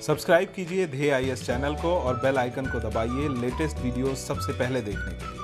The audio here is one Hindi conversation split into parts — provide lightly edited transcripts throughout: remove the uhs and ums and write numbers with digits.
सब्सक्राइब कीजिए ध्येय आईएएस चैनल को और बेल आइकन को दबाइए लेटेस्ट वीडियो सबसे पहले देखने के लिए।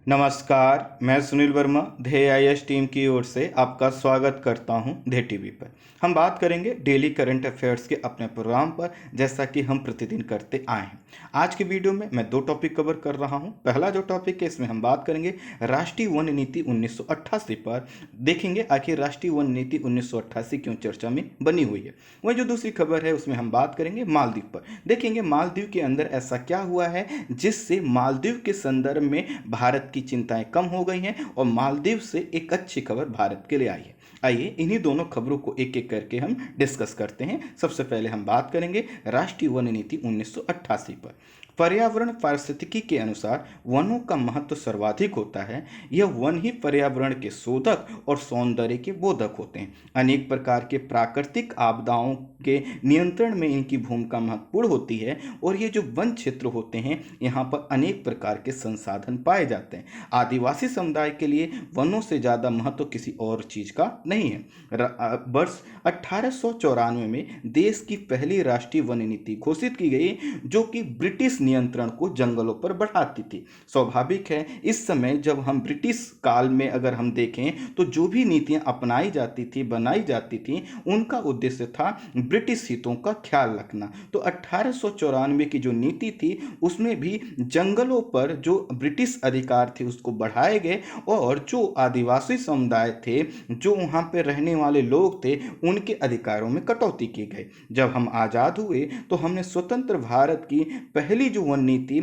नमस्कार, मैं सुनील वर्मा ध्येय आईएएस टीम की ओर से आपका स्वागत करता हूं ध्येय टीवी पर। हम बात करेंगे डेली करंट अफेयर्स के अपने प्रोग्राम पर, जैसा कि हम प्रतिदिन करते आए हैं। आज की वीडियो में मैं 2 टॉपिक कवर कर रहा हूं। पहला जो टॉपिक है, इसमें हम बात करेंगे राष्ट्रीय वन नीति 1988 पर। देखेंगे आखिर राष्ट्रीय वन नीति 1988 क्यों चर्चा में बनी हुई है। वही जो दूसरी खबर है, उसमें हम बात करेंगे मालदीव पर। देखेंगे मालदीव के अंदर ऐसा क्या हुआ है जिससे मालदीव के संदर्भ में भारत की चिंताएं कम हो गई हैं और मालदीव से एक अच्छी खबर भारत के लिए आई है। आइए इन्हीं दोनों खबरों को एक एक करके हम डिस्कस करते हैं। सबसे पहले हम बात करेंगे राष्ट्रीय वन नीति 1988 पर। पर्यावरण पारिस्थितिकी के अनुसार वनों का महत्व सर्वाधिक होता है। यह वन ही पर्यावरण के शोधक और सौंदर्य के बोधक होते हैं। अनेक प्रकार के प्राकृतिक आपदाओं के नियंत्रण में इनकी भूमिका महत्वपूर्ण होती है और ये जो वन क्षेत्र होते हैं, यहाँ पर अनेक प्रकार के संसाधन पाए जाते हैं। आदिवासी समुदाय के लिए वनों से ज़्यादा महत्व किसी और चीज़ का नहीं है। वर्ष 1894 में देश की पहली राष्ट्रीय वन नीति घोषित की गई, जो कि ब्रिटिश नियंत्रण को जंगलों पर बढ़ाती थी। स्वाभाविक है, इस समय जब हम ब्रिटिश काल में अगर हम देखें तो जो भी नीतियां अपनाई जाती थी, बनाई जाती थी, उनका उद्देश्य था ब्रिटिश हितों का ख्याल रखना। तो 1894 की जो नीति थी, उसमें भी जंगलों पर जो ब्रिटिश अधिकार थे उसको बढ़ाए गए और जो आदिवासी समुदाय थे, जो वहाँ पे रहने वाले लोग थे, उनके अधिकारों में कटौती की गई। जब हम आज़ाद हुए तो हमने स्वतंत्र भारत की पहली जो वन नीति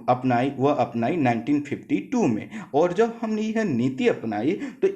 अपनाई, वह अपनाई 1952 में। और जब हमने यह नीति अपनाई तो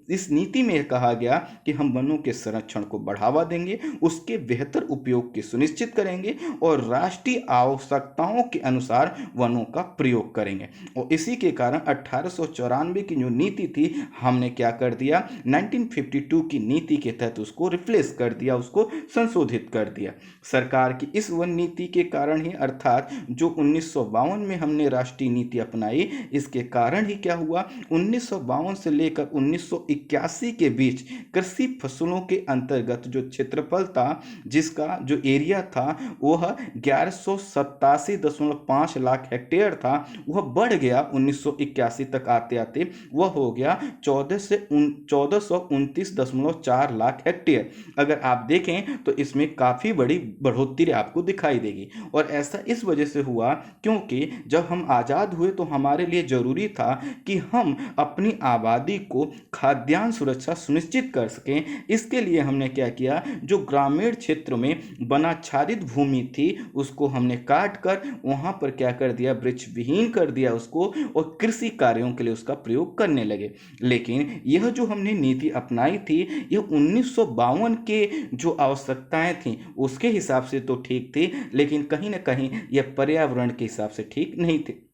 इस नीति में कहा गया कि हम वनों के संरक्षण को बढ़ावा देंगे, उसके बेहतर उपयोग की सुनिश्चित करेंगे और राष्ट्रीय आवश्यकताओं के अनुसार वनों का प्रयोग करेंगे। और इसी के कारण 1894 की जो नीति थी, हमने क्या कर दिया, 1952 की नीति के तहत उसको रिप्लेस कर दिया, उसको संशोधित कर दिया। सरकार की इस वन नीति के कारण ही, अर्थात जो 1952 में हमने राष्ट्रीय नीति अपनाई, इसके कारण ही क्या हुआ, 1952 से लेकर 1981 के बीच कृषि फसलों के अंतर्गत जो क्षेत्रफल था, जिसका जो एरिया था, वह 1187.5 लाख हेक्टेयर था, वह बढ़ गया 1981 तक आते आते वह हो गया 1429.4 लाख हेक्टेयर। अगर आप देखें तो इसमें काफ़ी बड़ी बढ़ोतरी आपको दिखाई देगी। और ऐसा इस वजह से हुआ क्योंकि जब हम आज़ाद हुए तो हमारे लिए ज़रूरी था कि हम अपनी आबादी को खाद्यान्न सुरक्षा सुनिश्चित कर सकें। इसके लिए हमने क्या किया, जो ग्रामीण क्षेत्र में वनाच्छादित भूमि थी, उसको हमने काट कर वहाँ पर क्या कर दिया, वृक्ष विहीन कर दिया उसको, और कृषि कार्यों के लिए उसका प्रयोग करने लगे। लेकिन यह जो हमने नीति अपनाई थी, यह 1952 के जो आवश्यकताएं थी उसके हिसाब से तो ठीक थी, लेकिन कहीं ना कहीं यह पर्यावरण के हिसाब से ठीक नहीं थी।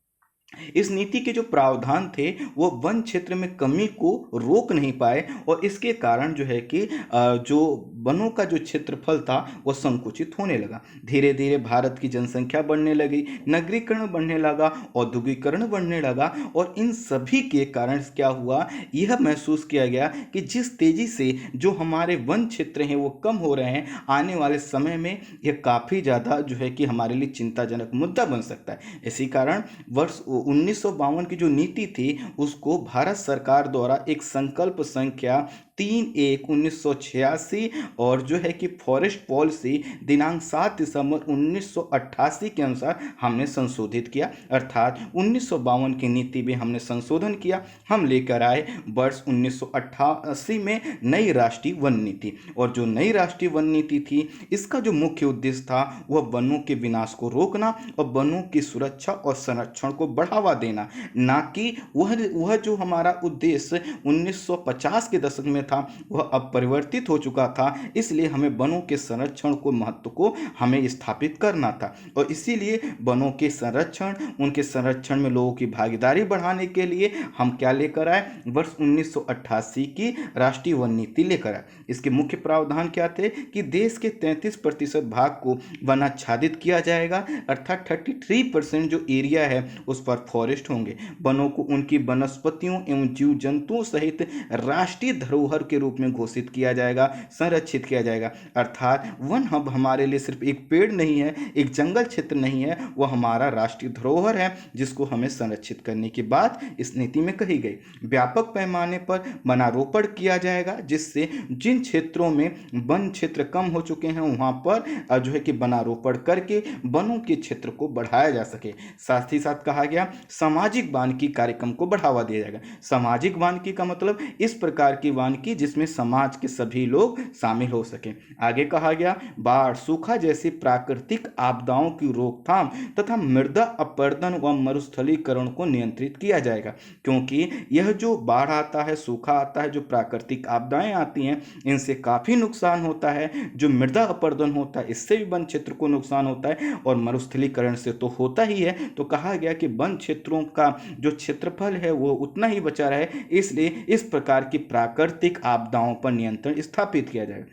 इस नीति के जो प्रावधान थे वो वन क्षेत्र में कमी को रोक नहीं पाए और इसके कारण जो है कि जो वनों का जो क्षेत्रफल था वो संकुचित होने लगा। धीरे धीरे भारत की जनसंख्या बढ़ने लगी, नगरीकरण बढ़ने लगा, औद्योगिकरण बढ़ने लगा और इन सभी के कारण क्या हुआ, यह महसूस किया गया कि जिस तेजी से जो हमारे वन क्षेत्र हैं वो कम हो रहे हैं, आने वाले समय में यह काफ़ी ज़्यादा जो है कि हमारे लिए चिंताजनक मुद्दा बन सकता है। इसी कारण वर्ष 1952 की जो नीति थी उसको भारत सरकार द्वारा एक संकल्प संख्या 3/1/1986 और जो है कि फॉरेस्ट पॉलिसी दिनांक 7 दिसंबर 1988 के अनुसार हमने संशोधित किया। अर्थात 1952 की नीति में हमने संशोधन किया। हम लेकर आए वर्ष 1988 में नई राष्ट्रीय वन नीति, और जो नई राष्ट्रीय वन नीति थी इसका जो मुख्य उद्देश्य था वह वनों के विनाश को रोकना और वनों की सुरक्षा और संरक्षण को बढ़ावा देना, ना कि वह जो हमारा उद्देश्य 1950 के दशक में था वह अब परिवर्तित हो चुका था। इसलिए हमें वनों के संरक्षण को महत्व को हमें स्थापित करना था और इसीलिए वनों के संरक्षण, उनके संरक्षण में लोगों की भागीदारी बढ़ाने के लिए हम क्या लेकर आए, वर्ष 1988 की राष्ट्रीय वन नीति लेकर आए। इसके मुख्य प्रावधान क्या थे कि देश के 33% भाग को वनाच्छादित किया जाएगा, अर्थात 33% जो एरिया है उस पर फॉरेस्ट होंगे। वनों को उनकी वनस्पतियों एवं जीव जंतुओं सहित राष्ट्रीय धरोहर के रूप में घोषित किया जाएगा, संरक्षित किया जाएगा। अर्थात वन अब हमारे लिए सिर्फ एक पेड़ नहीं है, एक जंगल क्षेत्र नहीं है, वह हमारा राष्ट्रीय धरोहर है जिसको हमें संरक्षित करने की बात इस नीति में कही गई। व्यापक पैमाने पर वनारोपण किया जाएगा जिससे जिन क्षेत्रों में वन क्षेत्र कम हो चुके हैं वहां पर जो है कि वनारोपण करके वनों के क्षेत्र को बढ़ाया जा सके। साथ ही साथ कहा गया सामाजिक वानिकी कार्यक्रम को बढ़ावा दिया जाएगा। सामाजिक वानिकी का मतलब इस प्रकार की वानिकी जिसमें समाज के सभी लोग शामिल हो सकें। आगे कहा गया बाढ़, सूखा जैसी प्राकृतिक आपदाओं की रोकथाम तथा मृदा अपरदन व मरुस्थलीकरण को नियंत्रित किया जाएगा, क्योंकि यह जो बाढ़ आता है, सूखा आता है, जो प्राकृतिक आपदाएं आती हैं इनसे काफ़ी नुकसान होता है। जो मृदा अपरदन होता है इससे भी वन क्षेत्र को नुकसान होता है और मरुस्थलीकरण से तो होता ही है। तो कहा गया कि वन क्षेत्रों का जो क्षेत्रफल है वो उतना ही बचा रहे, इसलिए इस प्रकार की प्राकृतिक आपदाओं पर नियंत्रण स्थापित किया जाए।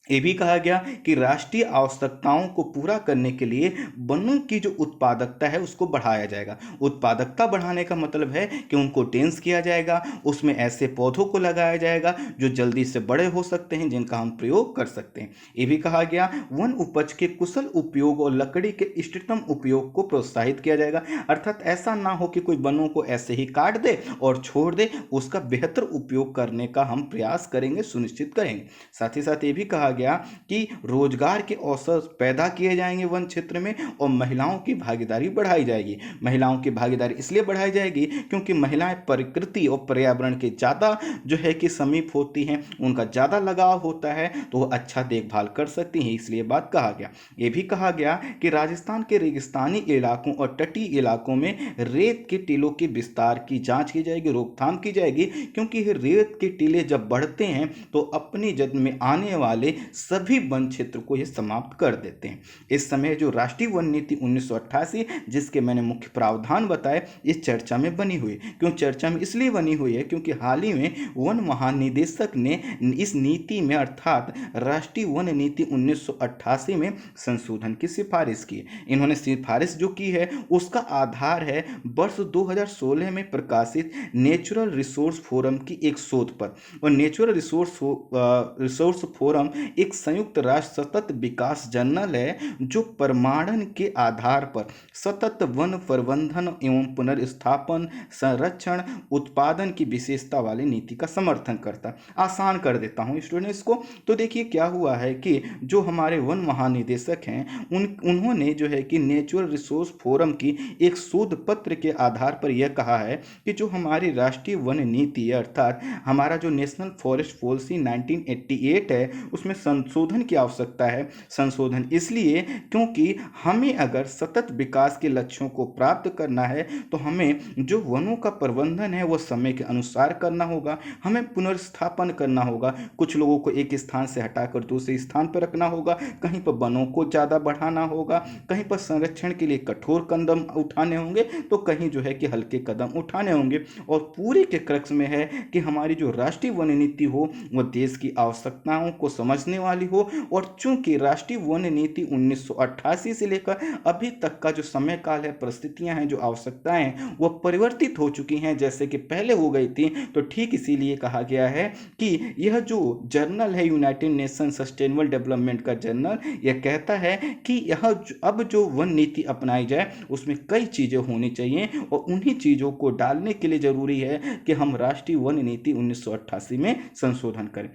ये भी कहा गया कि राष्ट्रीय आवश्यकताओं को पूरा करने के लिए वनों की जो उत्पादकता है उसको बढ़ाया जाएगा। उत्पादकता बढ़ाने का मतलब है कि उनको डेंस किया जाएगा, उसमें ऐसे पौधों को लगाया जाएगा जो जल्दी से बड़े हो सकते हैं, जिनका हम प्रयोग कर सकते हैं। ये भी कहा गया वन उपज के कुशल उपयोग और लकड़ी के इष्टतम उपयोग को प्रोत्साहित किया जाएगा। अर्थात ऐसा ना हो कि कोई वनों को ऐसे ही काट दे और छोड़ दे, उसका बेहतर उपयोग करने का हम प्रयास करेंगे, सुनिश्चित करेंगे। साथ ही साथ ये भी कहा गया कि रोजगार के अवसर पैदा किए जाएंगे वन क्षेत्र में और महिलाओं की भागीदारी बढ़ाई जाएगी। महिलाओं की भागीदारी इसलिए बढ़ाई जाएगी क्योंकि महिलाएं प्रकृति और पर्यावरण के ज़्यादा जो है कि समीप होती हैं, उनका ज़्यादा लगाव होता है, तो वो अच्छा देखभाल कर सकती हैं, इसलिए बात कहा गया। ये भी कहा गया कि राजस्थान के रेगिस्तानी इलाकों और तटीय इलाकों में रेत के टीलों के विस्तार की जांच की जाएगी, रोकथाम की जाएगी, क्योंकि रेत के टीले जब बढ़ते हैं तो अपनी जद में आने वाले सभी वन क्षेत्र को ये समाप्त कर देते हैं। इस समय जो राष्ट्रीय वन नीति 1988 जिसके मैंने मुख्य प्रावधान बताए, इस चर्चा में बनी हुई। क्यों चर्चा में इसलिए बनी हुई है क्योंकि हाल ही में वन महानिदेशक ने इस नीति में अर्थात राष्ट्रीय वन नीति 1988 में संशोधन की सिफारिश की। इन्होंने सिफारिश जो की है उसका आधार है वर्ष 2016 में प्रकाशित नेचुरल रिसोर्स फोरम की एक शोध पर। और नेचुरल रिसोर्स फोरम एक संयुक्त राष्ट्र सतत विकास जर्नल है जो प्रमाणन के आधार पर सतत वन प्रबंधन एवं पुनर्स्थापन, संरक्षण, उत्पादन की विशेषता वाली नीति का समर्थन करता है। आसान कर देता हूँ स्टूडेंट्स को। तो देखिए क्या हुआ है कि जो हमारे वन महानिदेशक हैं उन्होंने जो है कि नेचुरल रिसोर्स फोरम की एक शोध पत्र के आधार पर यह कहा है कि जो हमारी राष्ट्रीय वन नीति है अर्थात हमारा जो नेशनल फॉरेस्ट पॉलिसी 1988 है उसमें संशोधन की आवश्यकता है। संशोधन इसलिए क्योंकि हमें अगर सतत विकास के लक्ष्यों को प्राप्त करना है तो हमें जो वनों का प्रबंधन है वो समय के अनुसार करना होगा। हमें पुनर्स्थापन करना होगा, कुछ लोगों को एक स्थान से हटाकर दूसरे स्थान पर रखना होगा, कहीं पर वनों को ज़्यादा बढ़ाना होगा, कहीं पर संरक्षण के लिए कठोर कदम उठाने होंगे तो कहीं जो है कि हल्के कदम उठाने होंगे। और पूरे के क्रक्स में है कि हमारी जो राष्ट्रीय वन नीति हो वो देश की आवश्यकताओं को समझने वाली हो। और चूंकि राष्ट्रीय वन नीति 1988 से लेकर अभी तक का जो समय काल है, परिस्थितियां हैं, जो आवश्यकताएं हैं वो परिवर्तित हो चुकी हैं जैसे कि पहले हो गई थी, तो ठीक इसीलिए कहा गया है कि यह जो जर्नल है यूनाइटेड नेशन सस्टेनेबल डेवलपमेंट का जर्नल, यह कहता है कि यह अब जो वन नीति अपनाई जाए उसमें कई चीज़ें होनी चाहिए और उन्हीं चीज़ों को डालने के लिए ज़रूरी है कि हम राष्ट्रीय वन नीति 1988 में संशोधन करें।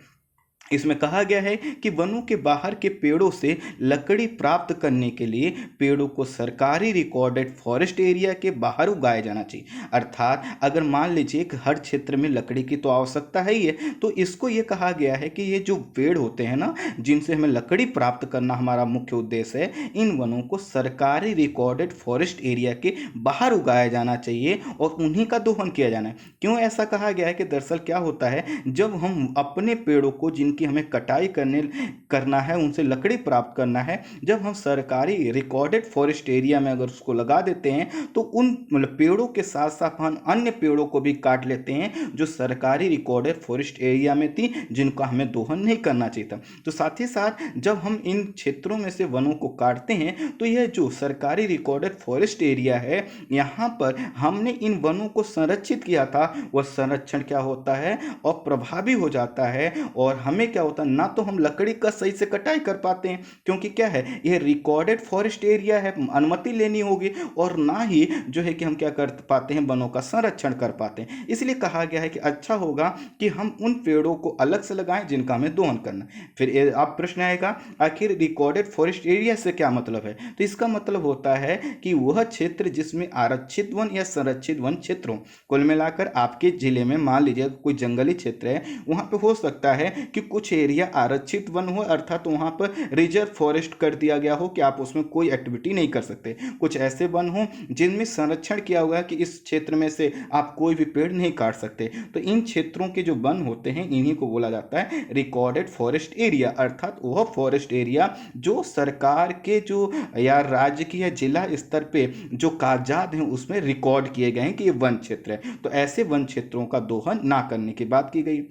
इसमें कहा गया है कि वनों के बाहर के पेड़ों से लकड़ी प्राप्त करने के लिए पेड़ों को सरकारी रिकॉर्डेड फॉरेस्ट एरिया के बाहर उगाया जाना चाहिए। अर्थात अगर मान लीजिए कि हर क्षेत्र में लकड़ी की तो आवश्यकता है ही है, तो इसको ये कहा गया है कि ये जो पेड़ होते हैं ना, जिनसे हमें लकड़ी प्राप्त करना हमारा मुख्य उद्देश्य है, इन वनों को सरकारी रिकॉर्डेड फॉरेस्ट एरिया के बाहर उगाया जाना चाहिए और उन्हीं का दोहन किया जाना है। क्यों ऐसा कहा गया है कि दरअसल क्या होता है, जब हम अपने पेड़ों को कि हमें कटाई करना है, उनसे लकड़ी प्राप्त करना है, जब हम सरकारी रिकॉर्डेड फॉरेस्ट एरिया में अगर उसको लगा देते हैं तो उन पेड़ों के साथ साथ हम अन्य पेड़ों को भी काट लेते हैं जो सरकारी रिकॉर्डेड फॉरेस्ट एरिया में थी, जिनका हमें दोहन नहीं करना चाहिए था। तो साथ ही साथ जब हम इन क्षेत्रों में से वनों को काटते हैं तो यह जो सरकारी रिकॉर्डेड फॉरेस्ट एरिया है, यहाँ पर हमने इन वनों को संरक्षित किया था, वह संरक्षण क्या होता है और प्रभावी हो जाता है। और हमें क्या होता है, ना तो हम लकड़ी का सही से कटाई कर पाते हैं क्योंकि क्या है, यह रिकॉर्डेड फॉरेस्ट एरिया है, अनुमति लेनी होगी, और ना ही जो है कि हम क्या कर पाते हैं, वनों का संरक्षण कर पाते हैं। इसलिए कहा गया है कि अच्छा होगा कि हम उन पेड़ों को अलग से लगाएं जिनका हमें दोहन करना। फिर आप प्रश्न आएगा, आखिर रिकॉर्डेड फॉरेस्ट एरिया से क्या मतलब है? तो इसका मतलब होता है कि वह क्षेत्र जिसमें आरक्षित वन या संरक्षित वन क्षेत्र हो। कुल मिलाकर आपके जिले में मान लीजिए कोई जंगली क्षेत्र है, वहां पे हो सकता है कि कुछ एरिया आरक्षित वन हो, अर्थात वहां पर रिजर्व फॉरेस्ट कर दिया गया हो कि आप उसमें कोई एक्टिविटी नहीं कर सकते। कुछ ऐसे वन हो जिनमें संरक्षण किया हुआ है कि इस क्षेत्र में से आप कोई भी पेड़ नहीं काट सकते। तो इन क्षेत्रों के जो वन होते हैं इन्हीं को बोला जाता है रिकॉर्डेड फॉरेस्ट एरिया, अर्थात वह फॉरेस्ट एरिया जो सरकार के जो या राज्य की या जिला स्तर पे जो कागजात हैं उसमें रिकॉर्ड किए गए हैं कि ये वन क्षेत्र है। तो ऐसे वन क्षेत्रों का दोहन ना करने की बात की गई।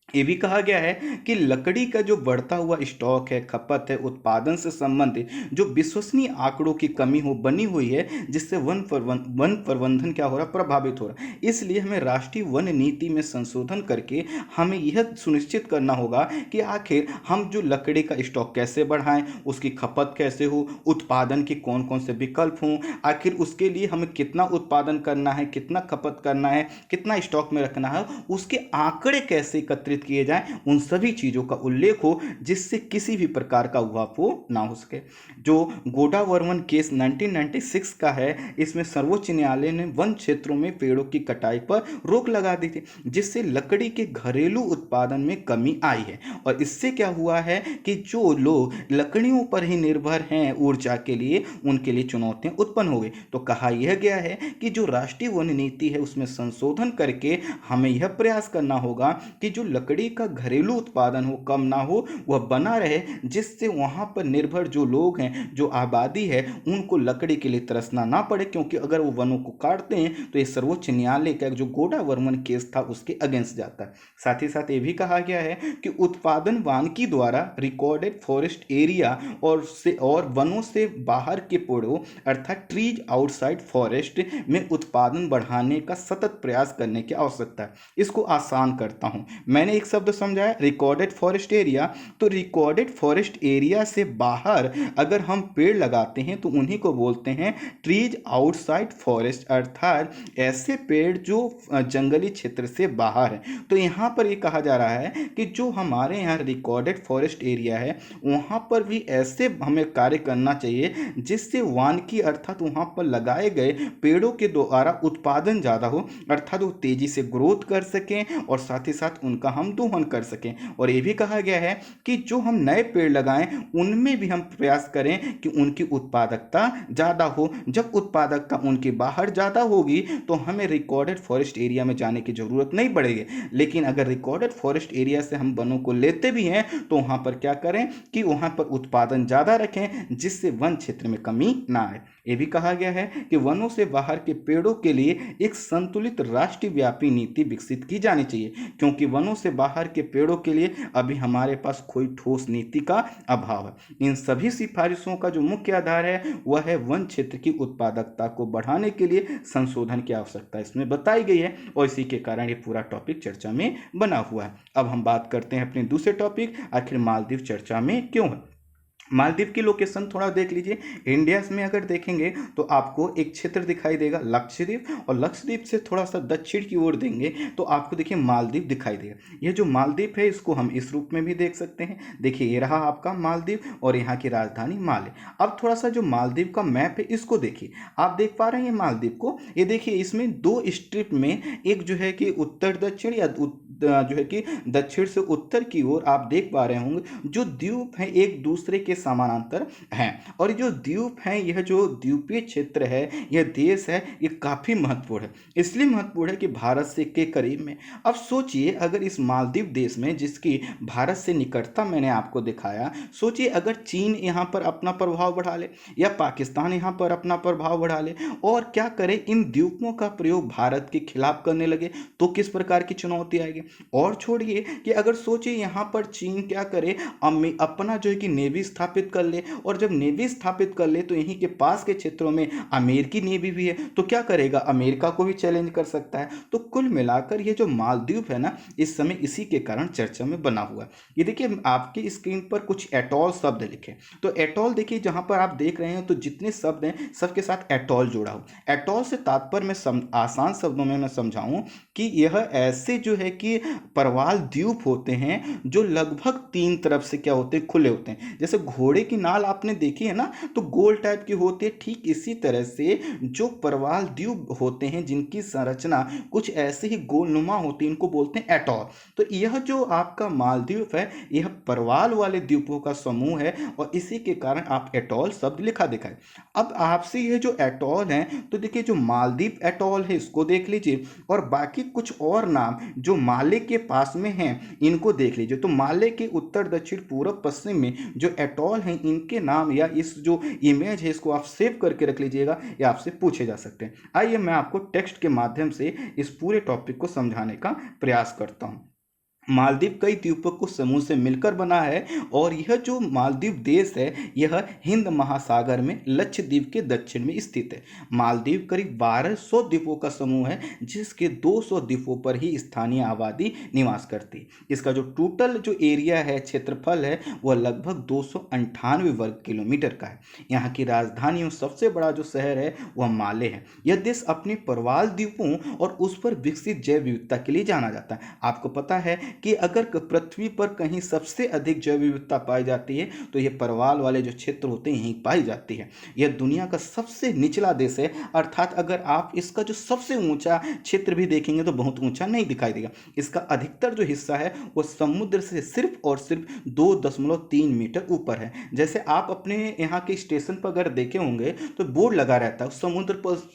ये भी कहा गया है कि लकड़ी का जो बढ़ता हुआ स्टॉक है, खपत है, उत्पादन से संबंधित जो विश्वसनीय आंकड़ों की कमी हो बनी हुई है, जिससे वन प्रबंधन क्या हो रहा, प्रभावित हो रहा है। इसलिए हमें राष्ट्रीय वन नीति में संशोधन करके हमें यह सुनिश्चित करना होगा कि आखिर हम जो लकड़ी का स्टॉक कैसे बढ़ाएं, उसकी खपत कैसे हो, उत्पादन के कौन कौन से विकल्प हों, आखिर उसके लिए हमें कितना उत्पादन करना है, कितना खपत करना है, कितना स्टॉक में रखना है, उसके आंकड़े कैसे एकत्रित किए जाएं, उन सभी चीजों का उल्लेख हो जिससे किसी भी प्रकार का उहापोह ना हो सके। जो गोडावर्मन केस 1996 का है, इसमें सर्वोच्च न्यायालय ने वन क्षेत्रों में पेड़ों की कटाई पर रोक लगा दी थी, जिससे लकड़ी के घरेलू उत्पादन में कमी आई है। और इससे क्या हुआ है कि जो लोग लकड़ियों पर ही निर्भर हैं ऊर्जा के लिए, उनके लिए चुनौतियां उत्पन्न हो गई। तो कहा यह गया है कि जो राष्ट्रीय वन नीति है उसमें संशोधन करके हमें यह प्रयास करना होगा कि जो लकड़ी का घरेलू उत्पादन हो, कम ना हो, वह बना रहे, जिससे वहां पर निर्भर जो लोग हैं, जो आबादी है, उनको लकड़ी के लिए तरसना ना पड़े, क्योंकि अगर वो वनों को काटते हैं तो ये सर्वोच्च न्यायालय का जो गोडावर्मन केस था उसके अगेंस्ट जाता है। साथ ही साथ ये भी कहा गया है कि उत्पादन वानिकी द्वारा रिकॉर्डेड फॉरेस्ट एरिया और वनों से बाहर के पेड़ों अर्थात ट्रीज आउटसाइड फॉरेस्ट में उत्पादन बढ़ाने का सतत प्रयास करने की आवश्यकता है। इसको आसान करता हूं, मैंने एक शब्द समझाया रिकॉर्डेड फॉरेस्ट एरिया। तो रिकॉर्डेड फॉरेस्ट एरिया से बाहर अगर हम पेड़ लगाते हैं तो उन्हीं को बोलते हैं ट्रीज आउटसाइड फॉरेस्ट, अर्थात ऐसे पेड़ जो जंगली क्षेत्र से बाहर है। तो यहाँ पर ये कहा जा रहा है कि जो हमारे यहाँ रिकॉर्डेड फॉरेस्ट एरिया है वहाँ पर भी ऐसे हमें कार्य करना चाहिए जिससे वानिकी अर्थात वहाँ पर लगाए गए पेड़ों के द्वारा उत्पादन ज़्यादा हो, अर्थात वो तेजी से ग्रोथ कर सकें और साथ ही साथ उनका हम हम दोहन कर सकें। और ये भी कहा गया है कि जो हम नए पेड़ लगाएं उनमें भी हम प्रयास करें कि उनकी उत्पादकता ज़्यादा हो। जब उत्पादकता उनकी बाहर ज़्यादा होगी तो हमें रिकॉर्डेड फॉरेस्ट एरिया में जाने की ज़रूरत नहीं पड़ेगी। लेकिन अगर रिकॉर्डेड फॉरेस्ट एरिया से हम वनों को लेते भी हैं तो वहाँ पर क्या करें कि वहाँ पर उत्पादन ज़्यादा रखें, जिससे वन क्षेत्र में कमी ना आए। ये भी कहा गया है कि वनों से बाहर के पेड़ों के लिए एक संतुलित राष्ट्रीय व्यापी नीति विकसित की जानी चाहिए, क्योंकि वनों से बाहर के पेड़ों के लिए अभी हमारे पास कोई ठोस नीति का अभाव है। इन सभी सिफारिशों का जो मुख्य आधार है वह है वन क्षेत्र की उत्पादकता को बढ़ाने के लिए संशोधन की आवश्यकता इसमें बताई गई है, और इसी के कारण ये पूरा टॉपिक चर्चा में बना हुआ है। अब हम बात करते हैं अपने दूसरे टॉपिक, आखिर मालदीव चर्चा में क्यों है। मालदीव की लोकेशन थोड़ा देख लीजिए। इंडिया में अगर देखेंगे तो आपको एक क्षेत्र दिखाई देगा लक्षद्वीप, और लक्षद्वीप से थोड़ा सा दक्षिण की ओर देंगे तो आपको देखिए मालदीव दिखाई देगा। ये जो मालदीव है इसको हम इस रूप में भी देख सकते हैं। देखिए ये रहा आपका मालदीव और यहाँ की राजधानी माले। अब थोड़ा सा जो मालदीव का मैप है इसको देखिए, आप देख पा रहे हैं मालदीव को। ये देखिए इसमें दो स्ट्रिप में, एक जो है कि उत्तर दक्षिण या जो है कि दक्षिण से उत्तर की ओर आप देख पा रहे होंगे जो द्वीप है एक दूसरे के समानांतर हैं। और जो द्वीप हैं, यह जो द्वीपीय क्षेत्र है, यह देश है, ये काफ़ी महत्वपूर्ण है। इसलिए महत्वपूर्ण है कि भारत से के करीब में। अब सोचिए अगर इस मालदीव देश में, जिसकी भारत से निकटता मैंने आपको दिखाया, सोचिए अगर चीन यहाँ पर अपना प्रभाव बढ़ा ले या पाकिस्तान यहाँ पर अपना प्रभाव बढ़ा ले और क्या करे इन द्वीपों का प्रयोग भारत के खिलाफ करने लगे तो किस प्रकार की चुनौती आएगी। और छोड़िए कि अगर सोचिए यहाँ पर चीन क्या करे, अपना जो है कि नेवी स्थापित कर ले, और जब नेवी स्थापित कर ले तो यहीं के पास के क्षेत्रों में अमेरिकी नेवी भी है, तो क्या करेगा, अमेरिका को भी चैलेंज कर सकता है। तो कुल मिलाकर ये जो मालदीव है ना, इस समय इसी के कारण चर्चा में बना हुआ है। ये देखिए आपकी स्क्रीन पर कुछ एटॉल शब्द लिखे, तो एटॉल देखिए जहां पर आप देख रहे हैं तो जितने शब्द हैं सबके साथ एटॉल जुड़ा हो। एटॉल से तात्पर्य मैं आसान शब्दों में मैं समझाऊं कि यह ऐसे जो है कि प्रवाल द्वीप होते हैं जो लगभग तीन तरफ से क्या होते हैं, खुले होते हैं। जैसे घोड़े की नाल आपने देखी है ना, तो गोल टाइप की होती है, ठीक इसी तरह से जो प्रवाल द्वीप होते हैं जिनकी संरचना कुछ ऐसे ही गोलनुमा होती है, इनको बोलते हैं एटॉल। तो यह जो आपका मालदीव है यह प्रवाल वाले द्वीपों का समूह है, और इसी के कारण आप एटॉल शब्द लिखा दिखाए। अब आपसे यह जो एटॉल है, तो देखिए जो मालदीव एटॉल है इसको देख लीजिए, और बाकी कुछ और नाम जो माले के पास में हैं इनको देख लीजिए। तो माले के उत्तर दक्षिण पूर्व पश्चिम में जो एटॉल हैं इनके नाम या इस जो इमेज है इसको आप सेव करके रख लीजिएगा, या आपसे पूछे जा सकते हैं। आइए मैं आपको टेक्स्ट के माध्यम से इस पूरे टॉपिक को समझाने का प्रयास करता हूं। मालदीव कई द्वीपों को समूह से मिलकर बना है, और यह जो मालदीव देश है यह हिंद महासागर में लक्षद्वीप के दक्षिण में स्थित है। मालदीव करीब 1200 द्वीपों का समूह है, जिसके 200 द्वीपों पर ही स्थानीय आबादी निवास करती है। इसका जो टोटल जो एरिया है, क्षेत्रफल है, वह लगभग 298 वर्ग किलोमीटर का है। यहाँ की राजधानी और सबसे बड़ा जो शहर है वह माले है। यह देश अपने प्रवाल द्वीपों और उस पर विकसित जैव विविधता के लिए जाना जाता है। आपको पता है कि अगर पृथ्वी पर कहीं सबसे अधिक जैव विविधता पाई जाती है तो ये प्रवाल वाले जो क्षेत्र होते हैं यहीं पाई जाती है। यह दुनिया का सबसे निचला देश है, अर्थात अगर आप इसका जो सबसे ऊंचा क्षेत्र भी देखेंगे तो बहुत ऊंचा नहीं दिखाई देगा। इसका अधिकतर जो हिस्सा है वो समुद्र से सिर्फ और सिर्फ 2.3 मीटर ऊपर है। जैसे आप अपने यहाँ के स्टेशन पर अगर देखे होंगे तो बोर्ड लगा रहता है,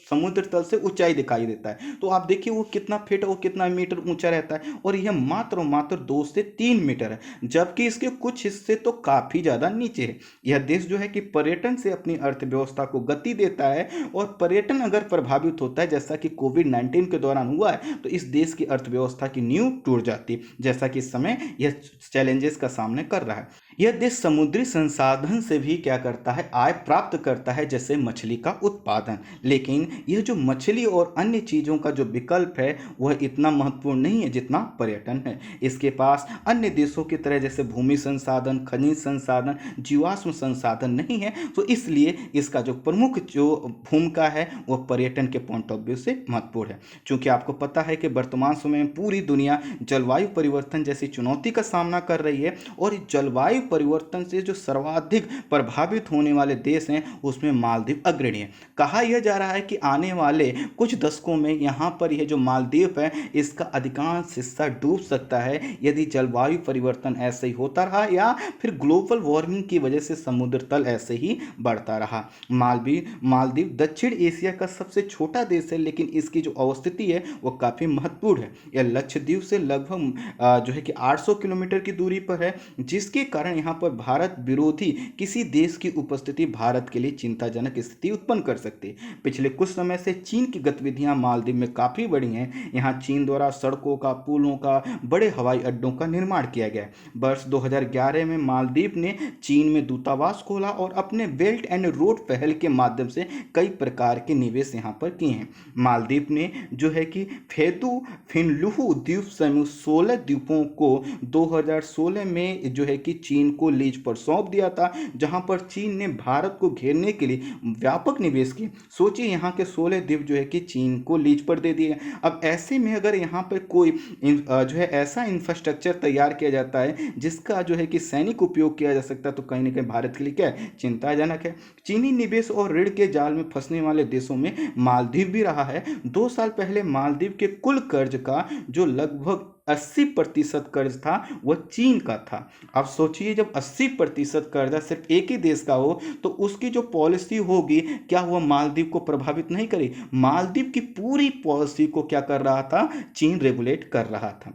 समुद्र तल से ऊंचाई दिखाई देता है, तो आप देखिए वो कितना फीट वो कितना मीटर ऊंचा रहता है, और यह मात्र 2 से 3 मीटर है, जबकि इसके कुछ हिस्से तो काफी ज्यादा नीचे है। यह देश जो है कि पर्यटन से अपनी अर्थव्यवस्था को गति देता है, और पर्यटन अगर प्रभावित होता है जैसा कि कोविड-19 के दौरान हुआ है तो इस देश की अर्थव्यवस्था की नींव टूट जाती है, जैसा कि इस समय यह चैलेंजेस का सामना कर रहा है। यह देश समुद्री संसाधन से भी क्या करता है, आय प्राप्त करता है, जैसे मछली का उत्पादन। लेकिन यह जो मछली और अन्य चीजों का जो विकल्प है वह इतना महत्वपूर्ण नहीं है जितना पर्यटन है। इसके पास अन्य देशों की तरह जैसे भूमि संसाधन, खनिज संसाधन, जीवाश्म संसाधन नहीं है, तो इसलिए इसका जो प्रमुख जो भूमिका है वह पर्यटन के पॉइंट ऑफ व्यू से महत्वपूर्ण है। क्योंकि आपको पता है कि वर्तमान समय में पूरी दुनिया जलवायु परिवर्तन जैसी चुनौती का सामना कर रही है, और जलवायु परिवर्तन से जो सर्वाधिक प्रभावित होने वाले देश हैं उसमें मालदीव अग्रणी है। कहा यह जा रहा है कि आने वाले कुछ दशकों में यहाँ पर यह जो मालदीव है इसका अधिकांश हिस्सा डूब सकता है यदि जलवायु परिवर्तन ऐसे ही होता रहा या फिर ग्लोबल वार्मिंग की वजह से समुद्र तल ऐसे ही बढ़ता रहा। मालदीव दक्षिण एशिया का सबसे छोटा देश है, लेकिन इसकी जो अवस्थिति है वो काफ़ी महत्वपूर्ण है। यह लक्षद्वीप से लगभग जो है कि 800 किलोमीटर की दूरी पर है, जिसके कारण यहाँ पर भारत विरोधी किसी देश की उपस्थिति भारत के लिए चिंताजनक स्थिति उत्पन्न कर सकती है। पिछले कुछ समय से चीन की गतिविधियां मालदीव में काफ़ी बढ़ी हैं। यहाँ चीन द्वारा सड़कों का, पुलों का, बड़े हवाई अड्डों का निर्माण किया गया है। वर्ष 2011 में मालदीव ने चीन में दूतावास खोला और अपने बेल्ट एंड रोड पहल के माध्यम से कई प्रकार के निवेश यहाँ पर किए हैं। मालदीव ने जो है कि फेतु फिनलुहु द्वीप समूह 16 द्वीपों को 2016 में जो है कि चीन को लीज पर सौंप दिया था, जहां पर चीन ने भारत को घेरने के लिए व्यापक निवेश किए। सोचिए यहाँ के 16 द्वीप जो है कि चीन को लीज पर दे दिए। अब ऐसे में अगर यहाँ पर कोई जो है ऐसा इंफ्रास्ट्रक्चर तैयार किया जाता है जिसका जो है कि सैनिक उपयोग किया जा सकता है तो कहीं ना कहीं भारत के लिए क्या है, चिंताजनक है। चीनी निवेश और ऋण के जाल में फंसने वाले देशों में मालदीव भी रहा है। 2 साल पहले मालदीव के कुल कर्ज का जो लगभग 80% कर्ज था वह चीन का था। अब सोचिए जब 80% कर्जा सिर्फ एक ही देश का हो तो उसकी जो पॉलिसी होगी क्या वह मालदीव को प्रभावित नहीं करेगी? मालदीव की पूरी पॉलिसी को क्या कर रहा था, चीन रेगुलेट कर रहा था।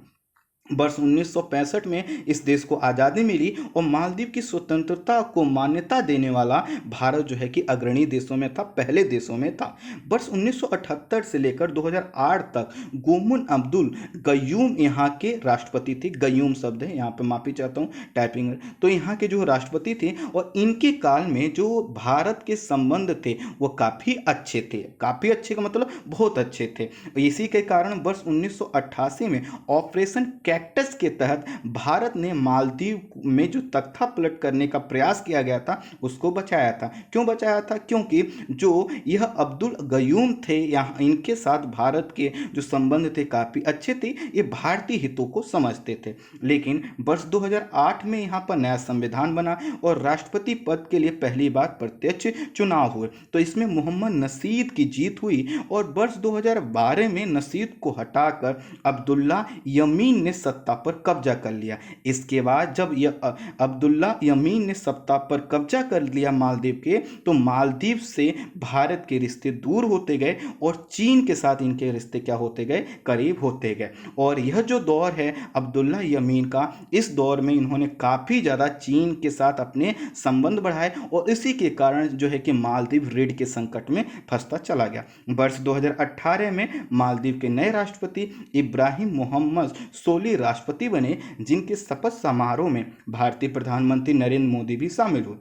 वर्ष 1965 में इस देश को आज़ादी मिली और मालदीव की स्वतंत्रता को मान्यता देने वाला भारत जो है कि अग्रणी देशों में था, पहले देशों में था। वर्ष 1978 से लेकर 2008 तक गोमुन अब्दुल गयूम यहाँ के राष्ट्रपति थे। गयूम शब्द है, यहाँ पे माफी चाहता हूँ टाइपिंग। तो यहाँ के जो राष्ट्रपति थे और इनके काल में जो भारत के संबंध थे वो काफ़ी अच्छे थे। काफ़ी अच्छे का मतलब बहुत अच्छे थे। इसी के कारण वर्ष 1988 में ऑपरेशन कैक्टस के तहत भारत ने मालदीव में जो तख्ता पलट करने का प्रयास किया गया था उसको बचाया था। क्यों बचाया था? क्योंकि जो यह अब्दुल गयूम थे यहाँ इनके साथ भारत के जो संबंध थे काफ़ी अच्छे थे, ये भारतीय हितों को समझते थे। लेकिन वर्ष 2008 में यहाँ पर नया संविधान बना और राष्ट्रपति पद के लिए पहली बार प्रत्यक्ष चुनाव हुए तो इसमें मोहम्मद नशीद की जीत हुई और वर्ष 2012 में नशीद को हटाकर अब्दुल्ला यमीन ने सत्ता पर कब्जा कर लिया। इसके बाद जब अब्दुल्ला यमीन ने सत्ता पर कब्जा कर लिया मालदीव के, तो मालदीव से भारत के रिश्ते दूर होते गए और चीन के साथ इनके रिश्ते क्या होते गए, करीब होते गए। और यह जो दौर है अब्दुल्ला यमीन का, इस दौर में इन्होंने काफ़ी ज़्यादा चीन के साथ अपने संबंध बढ़ाए और इसी के कारण जो है कि मालदीव ऋण के संकट में फंसता चला गया। वर्ष 2018 में मालदीव के नए राष्ट्रपति इब्राहिम मोहम्मद सोली राष्ट्रपति बने, जिनके शपथ समारोह में भारतीय प्रधानमंत्री नरेंद्र मोदी भी शामिल हुए।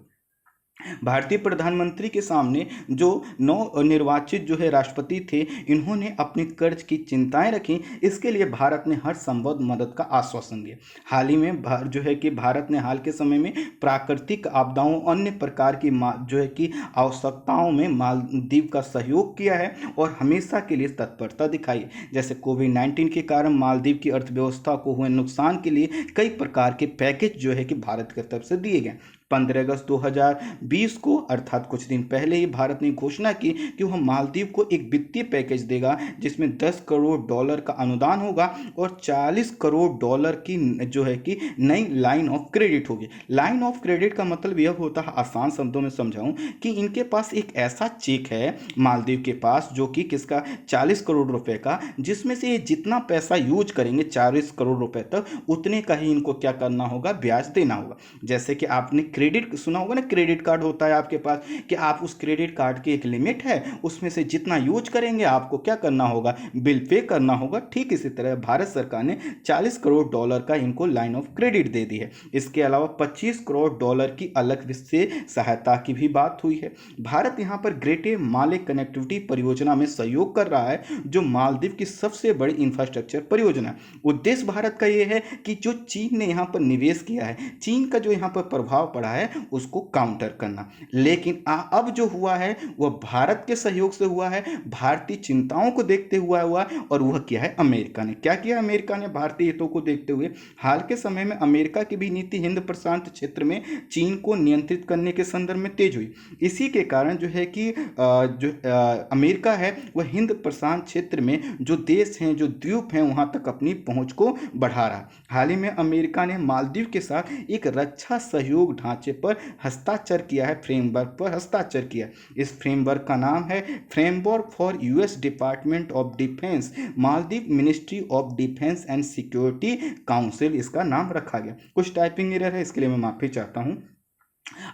भारतीय प्रधानमंत्री के सामने जो नवनिर्वाचित जो है राष्ट्रपति थे, इन्होंने अपने कर्ज की चिंताएं रखी। इसके लिए भारत ने हर संभव मदद का आश्वासन दिया। हाल ही में जो है कि भारत ने हाल के समय में प्राकृतिक आपदाओं अन्य प्रकार की जो है कि आवश्यकताओं में मालदीव का सहयोग किया है और हमेशा के लिए तत्परता दिखाई। जैसे कोविड-19 के कारण मालदीव की अर्थव्यवस्था को हुए नुकसान के लिए कई प्रकार के पैकेज जो है कि भारत की तरफ से दिए गए। 15 अगस्त 2020 को अर्थात कुछ दिन पहले ही भारत ने घोषणा की कि वह मालदीव को एक वित्तीय पैकेज देगा जिसमें $10 करोड़ का अनुदान होगा और $40 करोड़ की जो है कि नई लाइन ऑफ क्रेडिट होगी। लाइन ऑफ क्रेडिट का मतलब यह होता है, आसान शब्दों में समझाऊं, कि इनके पास एक ऐसा चेक है मालदीव के पास जो कि किसका, $40 करोड़ का, जिसमें से ये जितना पैसा यूज करेंगे $40 करोड़ तक, उतने का ही इनको क्या करना होगा, ब्याज देना होगा। जैसे कि आपने क्रेडिट सुना होगा ना, क्रेडिट कार्ड होता है आपके पास कि आप उस क्रेडिट कार्ड की एक लिमिट है, उसमें से जितना यूज करेंगे आपको क्या करना होगा, बिल पे करना होगा। ठीक इसी तरह भारत सरकार ने $40 करोड़ का इनको लाइन ऑफ क्रेडिट दे दी है। इसके अलावा $25 करोड़ की अलग वित्तीय सहायता की भी बात हुई है। भारत यहाँ पर ग्रेट माले कनेक्टिविटी परियोजना में सहयोग कर रहा है, जो मालदीव की सबसे बड़ी इंफ्रास्ट्रक्चर परियोजना है। उद्देश्य भारत का यह है कि जो चीन ने यहाँ पर निवेश किया है, चीन का जो यहाँ पर प्रभाव पड़ा रहा है उसको काउंटर करना। लेकिन अब जो हुआ है वह भारत के सहयोग से हुआ है, भारतीय चिंताओं को देखते हुआ और वह किया है अमेरिका ने। क्या किया अमेरिका ने भारतीय हितों को देखते हुए? हाल के समय में अमेरिका की भी नीति हिंद प्रशांत क्षेत्र में चीन को नियंत्रित करने के संदर्भ में तेज हुई। इसी के कारण जो है कि अमेरिका है वह हिंद प्रशांत क्षेत्र में जो देश हैं, जो द्वीप हैं, वहां तक अपनी पहुंच को बढ़ा रहा। हाल ही में अमेरिका ने मालदीव के साथ एक रक्षा सहयोग ढांचे पर हस्ताक्षर किया है, फ्रेमवर्क पर हस्ताक्षर किया। इस फ्रेमवर्क का नाम है framework for US department of defence Maldives ministry of defence and security council, इसका नाम रखा गया। कुछ टाइपिंग एरर है, इसके लिए मैं माफी चाहता हूं।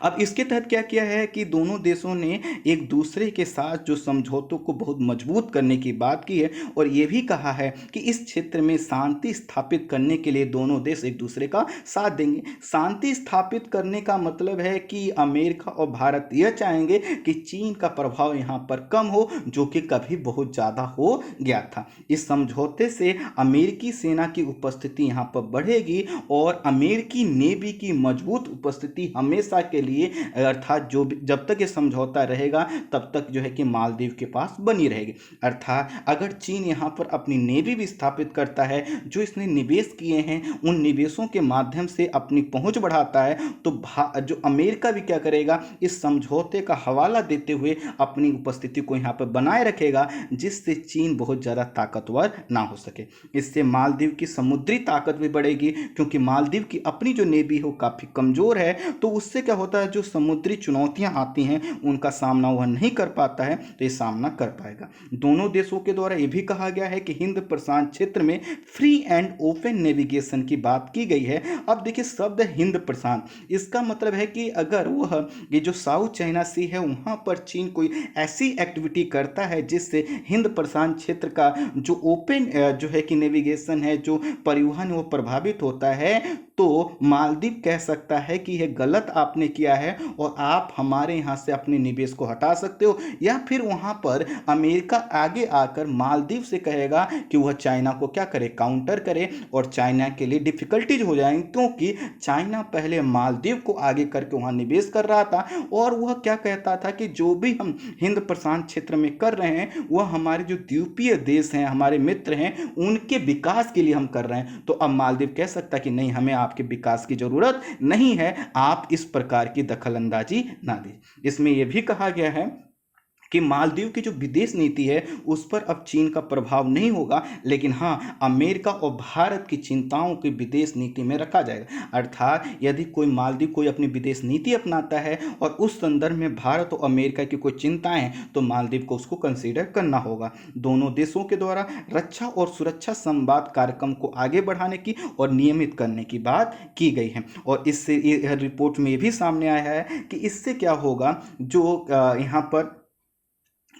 अब इसके तहत क्या किया है कि दोनों देशों ने एक दूसरे के साथ जो समझौतों को बहुत मजबूत करने की बात की है और ये भी कहा है कि इस क्षेत्र में शांति स्थापित करने के लिए दोनों देश एक दूसरे का साथ देंगे। शांति स्थापित करने का मतलब है कि अमेरिका और भारत यह चाहेंगे कि चीन का प्रभाव यहाँ पर कम हो, जो कि कभी बहुत ज़्यादा हो गया था। इस समझौते से अमेरिकी सेना की उपस्थिति यहाँ पर बढ़ेगी और अमेरिकी नेवी की मजबूत उपस्थिति हमेशा के लिए, अर्थात जो जब तक ये समझौता रहेगा तब तक जो है कि मालदीव के पास बनी रहेगी। अर्थात अगर चीन यहाँ पर अपनी नेवी भी स्थापित करता है, जो इसने निवेश किए हैं उन निवेशों के माध्यम से अपनी पहुंच बढ़ाता है, तो जो अमेरिका भी क्या करेगा, इस समझौते का हवाला देते हुए अपनी उपस्थिति को यहाँ पर बनाए रखेगा, जिससे चीन बहुत ज़्यादा ताकतवर ना हो सके। इससे मालदीव की समुद्री ताकत भी बढ़ेगी, क्योंकि मालदीव की अपनी जो नेवी हो काफ़ी कमज़ोर है, तो उससे क्या होता है, जो समुद्री चुनौतियां आती हैं उनका सामना वह नहीं कर पाता है, तो ये सामना कर पाएगा। दोनों देशों के द्वारा ये भी कहा गया है कि हिंद प्रशांत क्षेत्र में फ्री एंड ओपन नेविगेशन की बात की गई है। अब देखिए शब्द हिंद प्रशांत, इसका मतलब है कि अगर वह ये जो साउथ चाइना सी है वहां पर चीन कोई ऐसी एक्टिविटी करता है जिससे हिंद प्रशांत क्षेत्र का जो ओपन जो है कि नेविगेशन है, जो परिवहन वो प्रभावित होता है, तो मालदीव कह सकता है कि यह गलत आपने किया है और आप हमारे यहाँ से अपने निवेश को हटा सकते हो। या फिर वहाँ पर अमेरिका आगे आकर मालदीव से कहेगा कि वह चाइना को क्या करे, काउंटर करे, और चाइना के लिए डिफिकल्टीज हो जाएंगी, क्योंकि चाइना पहले मालदीव को आगे करके वहाँ निवेश कर रहा था और वह क्या कहता था कि जो भी हम हिंद प्रशांत क्षेत्र में कर रहे हैं वह हमारे जो द्वीपीय देश हैं, हमारे मित्र हैं, उनके विकास के लिए हम कर रहे हैं। तो अब मालदीव कह सकता कि नहीं, हमें आपके विकास की जरूरत नहीं है, आप इस प्रकार की दखलंदाजी ना दें। इसमें यह भी कहा गया है कि मालदीव की जो विदेश नीति है उस पर अब चीन का प्रभाव नहीं होगा, लेकिन हाँ अमेरिका और भारत की चिंताओं की विदेश नीति में रखा जाएगा। अर्थात यदि मालदीव कोई अपनी विदेश नीति अपनाता है और उस संदर्भ में भारत और अमेरिका की कोई चिंताएं हैं तो मालदीव को उसको कंसीडर करना होगा। दोनों देशों के द्वारा रक्षा और सुरक्षा संवाद कार्यक्रम को आगे बढ़ाने की और नियमित करने की बात की गई है। और इससे रिपोर्ट में ये भी सामने आया है कि इससे क्या होगा, जो यहाँ पर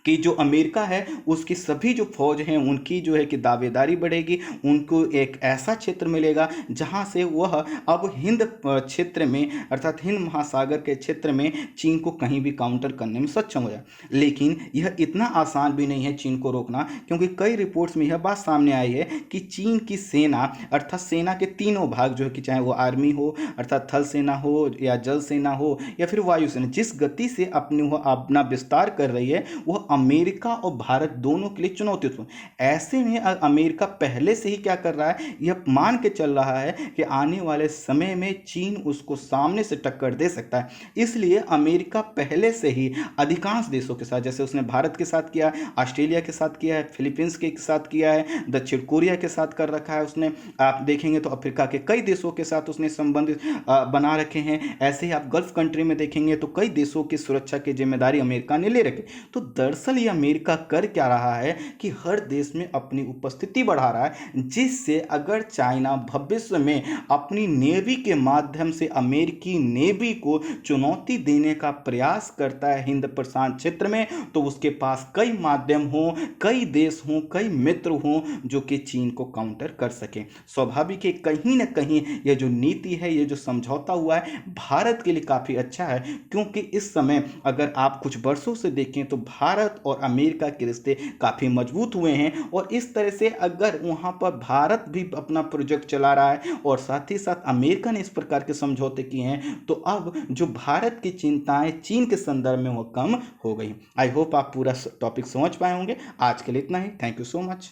कि जो अमेरिका है उसकी सभी जो फौज हैं उनकी जो है कि दावेदारी बढ़ेगी, उनको एक ऐसा क्षेत्र मिलेगा जहां से वह अब हिंद क्षेत्र में, अर्थात हिंद महासागर के क्षेत्र में चीन को कहीं भी काउंटर करने में सक्षम हो जाए। लेकिन यह इतना आसान भी नहीं है चीन को रोकना, क्योंकि कई रिपोर्ट्स में यह बात सामने आई है कि चीन की सेना, अर्थात सेना के तीनों भाग जो है कि चाहे वो आर्मी हो, अर्थात थल सेना हो या जल सेना हो या फिर वायुसेना, जिस गति से वह अपना विस्तार कर रही है वह अमेरिका और भारत दोनों के लिए चुनौतीपूर्ण। ऐसे में अमेरिका पहले से ही क्या कर रहा है, यह मान के चल रहा है कि आने वाले समय में चीन उसको सामने से टक्कर दे सकता है। इसलिए अमेरिका पहले से ही अधिकांश देशों के साथ, जैसे उसने भारत के साथ किया, ऑस्ट्रेलिया के साथ किया है, फिलीपींस के साथ किया है, दक्षिण कोरिया के साथ कर रखा है उसने, आप देखेंगे तो अफ्रीका के कई देशों के साथ उसने संबंध बना रखे हैं। ऐसे ही आप गल्फ कंट्री में देखेंगे तो कई देशों की सुरक्षा की जिम्मेदारी अमेरिका ने ले रखी। तो दरअसल ये अमेरिका कर क्या रहा है कि हर देश में अपनी उपस्थिति बढ़ा रहा है, जिससे अगर चाइना भविष्य में अपनी नेवी के माध्यम से अमेरिकी नेवी को चुनौती देने का प्रयास करता है हिंद प्रशांत क्षेत्र में, तो उसके पास कई माध्यम हो, कई देश हों, कई मित्र हों जो कि चीन को काउंटर कर सके। स्वाभाविक है कहीं ना कहीं यह जो नीति है, यह जो समझौता हुआ है भारत के लिए काफी अच्छा है, क्योंकि इस समय अगर आप कुछ वर्षों से देखें तो भारत भारत और अमेरिका के रिश्ते काफ़ी मजबूत हुए हैं। और इस तरह से अगर वहाँ पर भारत भी अपना प्रोजेक्ट चला रहा है और साथ ही साथ अमेरिका ने इस प्रकार के समझौते किए हैं, तो अब जो भारत की चिंताएं चीन के संदर्भ में वो कम हो गई। आई होप आप पूरा टॉपिक समझ पाए होंगे। आज के लिए इतना ही। Thank you so much.